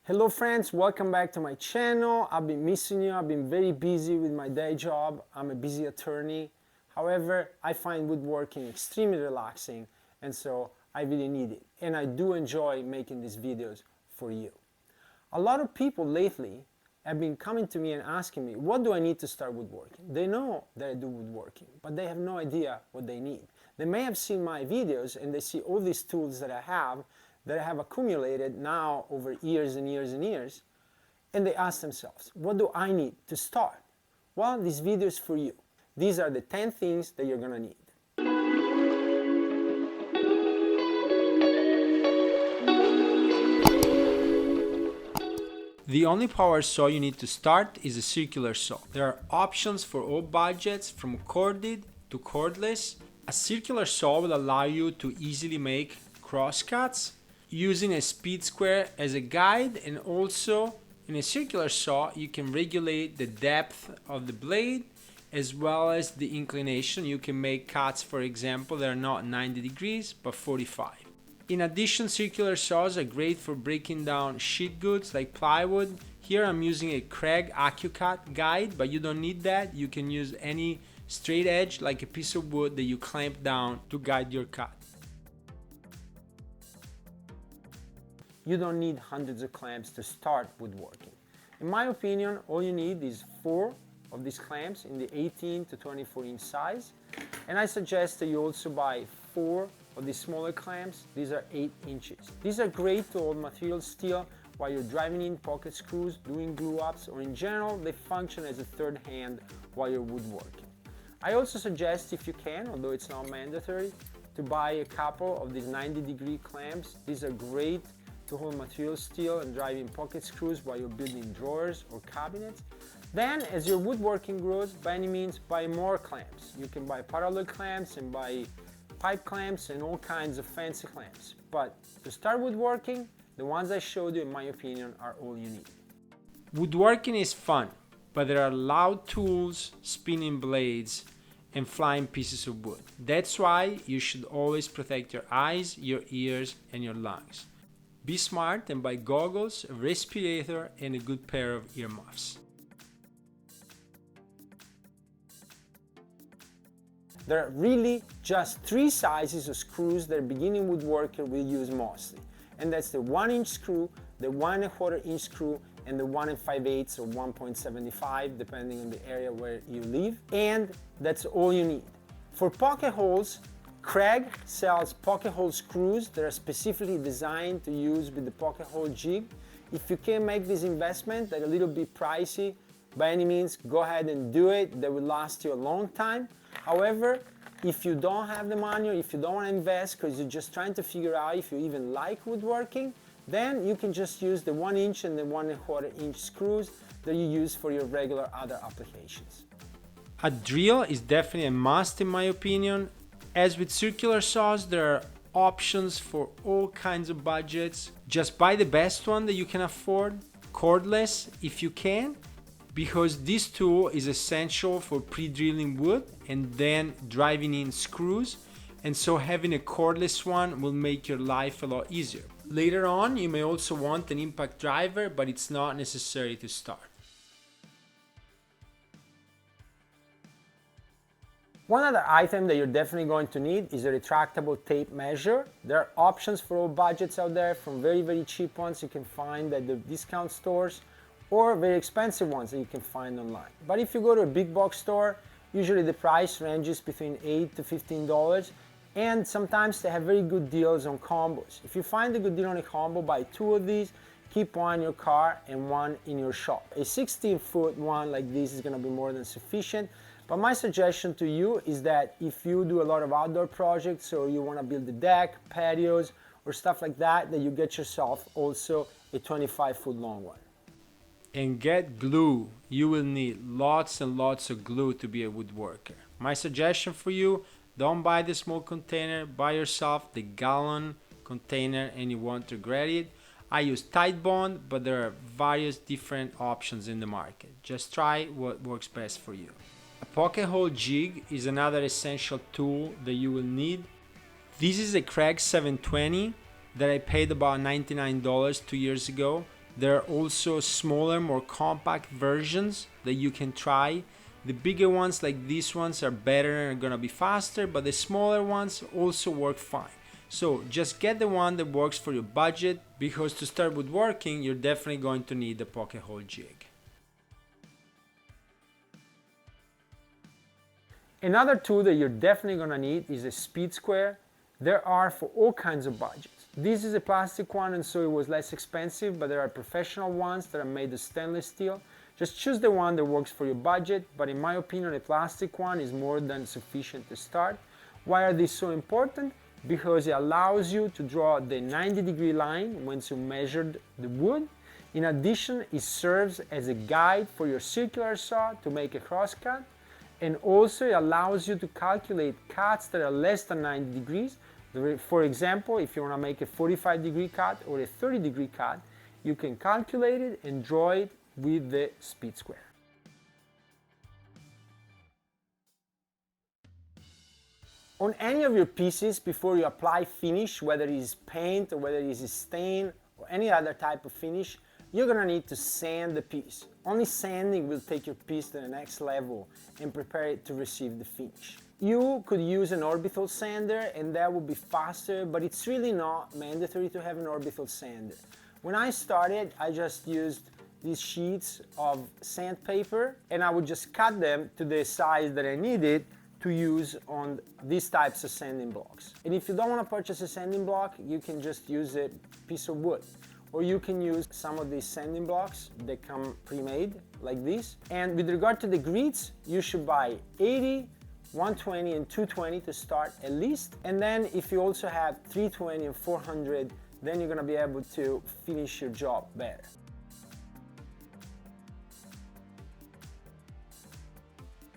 Hello friends, welcome back to my channel. I've been missing you. I've been very busy with my day job. I'm a busy attorney. However, I find woodworking extremely relaxing, and so I really need it. And I do enjoy making these videos for you. A lot of people lately have been coming to me and asking me, what do I need to start woodworking? They know that I do woodworking, but they have no idea what they need. They may have seen my videos and they see all these tools that I have accumulated now over years and years and years, and they ask themselves, what do I need to start? Well, this video is for you. These are the 10 things that you're gonna need. The only power saw you need to start is a circular saw. There are options for all budgets, from corded to cordless. A circular saw will allow you to easily make crosscuts using a speed square as a guide, and also in a circular saw you can regulate the depth of the blade as well as the inclination. You can make cuts, for example, that are not 90 degrees but 45. In addition, circular saws are great for breaking down sheet goods like plywood. Here I'm using a Craig AccuCut guide, but you don't need that. You can use any straight edge like a piece of wood that you clamp down to guide your cut. You don't need hundreds of clamps to start woodworking. In my opinion, all you need is 4 of these clamps in the 18 to 24 inch size. And I suggest that you also buy 4 of these smaller clamps. These are 8 inches. These are great to hold material still while you're driving in pocket screws, doing glue ups, or in general, they function as a third hand while you're woodworking. I also suggest, if you can, although it's not mandatory, to buy a couple of these 90-degree clamps. These are great to hold material still and drive in pocket screws while you're building drawers or cabinets. Then, as your woodworking grows, by any means, buy more clamps. You can buy parallel clamps and buy pipe clamps and all kinds of fancy clamps. But to start woodworking, the ones I showed you, in my opinion, are all you need. Woodworking is fun, but there are loud tools, spinning blades, and flying pieces of wood. That's why you should always protect your eyes, your ears, and your lungs. Be smart and buy goggles, a respirator, and a good pair of earmuffs. There are really just 3 sizes of screws that a beginning woodworker will use mostly. And that's the 1-inch screw, the 1 1/4 inch screw, and the 1 5/8 or 1.75, depending on the area where you live. And that's all you need. For pocket holes, Craig sells pocket hole screws that are specifically designed to use with the pocket hole jig. If you can make this investment, that's a little bit pricey, by any means, go ahead and do it. That will last you a long time. However, if you don't have the money, or if you don't want to invest because you're just trying to figure out if you even like woodworking, then you can just use the 1-inch and the 1 1/4 inch screws that you use for your regular other applications. A drill is definitely a must in my opinion. As with circular saws, there are options for all kinds of budgets. Just buy the best one that you can afford, cordless if you can, because this tool is essential for pre-drilling wood and then driving in screws, and so having a cordless one will make your life a lot easier. Later on, you may also want an impact driver, but it's not necessary to start. One other item that you're definitely going to need is a retractable tape measure. There are options for all budgets out there, from very, very cheap ones you can find at the discount stores, or very expensive ones that you can find online. But if you go to a big box store, usually the price ranges between $8 to $15, and sometimes they have very good deals on combos. If you find a good deal on a combo, buy 2 of these, keep 1 in your car and 1 in your shop. A 16-foot one like this is going to be more than sufficient. But my suggestion to you is that if you do a lot of outdoor projects, or you want to build a deck, patios, or stuff like that, that you get yourself also a 25-foot long one. And get glue. You will need lots and lots of glue to be a woodworker. My suggestion for you, don't buy the small container, buy yourself the gallon container and you won't regret it. I use Tide Bond, but there are various different options in the market. Just try what works best for you. A pocket hole jig is another essential tool that you will need. This is a Craig 720 that I paid about $99 2 years ago. There are also smaller, more compact versions that you can try. The bigger ones like these ones are better and are gonna be faster, but the smaller ones also work fine. So just get the one that works for your budget, because to start woodworking, you're definitely going to need the pocket hole jig. Another tool that you're definitely gonna need is a speed square. There are for all kinds of budgets. This is a plastic one, and so it was less expensive, but there are professional ones that are made of stainless steel. Just choose the one that works for your budget, but in my opinion, a plastic one is more than sufficient to start. Why are these so important? Because it allows you to draw the 90-degree line once you measured the wood. In addition, it serves as a guide for your circular saw to make a crosscut, and also it allows you to calculate cuts that are less than 90 degrees. For example, if you want to make a 45-degree cut or a 30-degree cut, you can calculate it and draw it with the speed square. On any of your pieces, before you apply finish, whether it is paint or whether it is stain or any other type of finish, you're gonna need to sand the piece. Only sanding will take your piece to the next level and prepare it to receive the finish. You could use an orbital sander and that would be faster, but it's really not mandatory to have an orbital sander. When I started, I just used these sheets of sandpaper and I would just cut them to the size that I needed to use on these types of sanding blocks. And if you don't want to purchase a sanding block, you can just use a piece of wood. Or you can use some of these sanding blocks that come pre-made like this. And with regard to the grits, you should buy 80, 120 and 220 to start at least. And then if you also have 320 and 400, then you're gonna be able to finish your job better.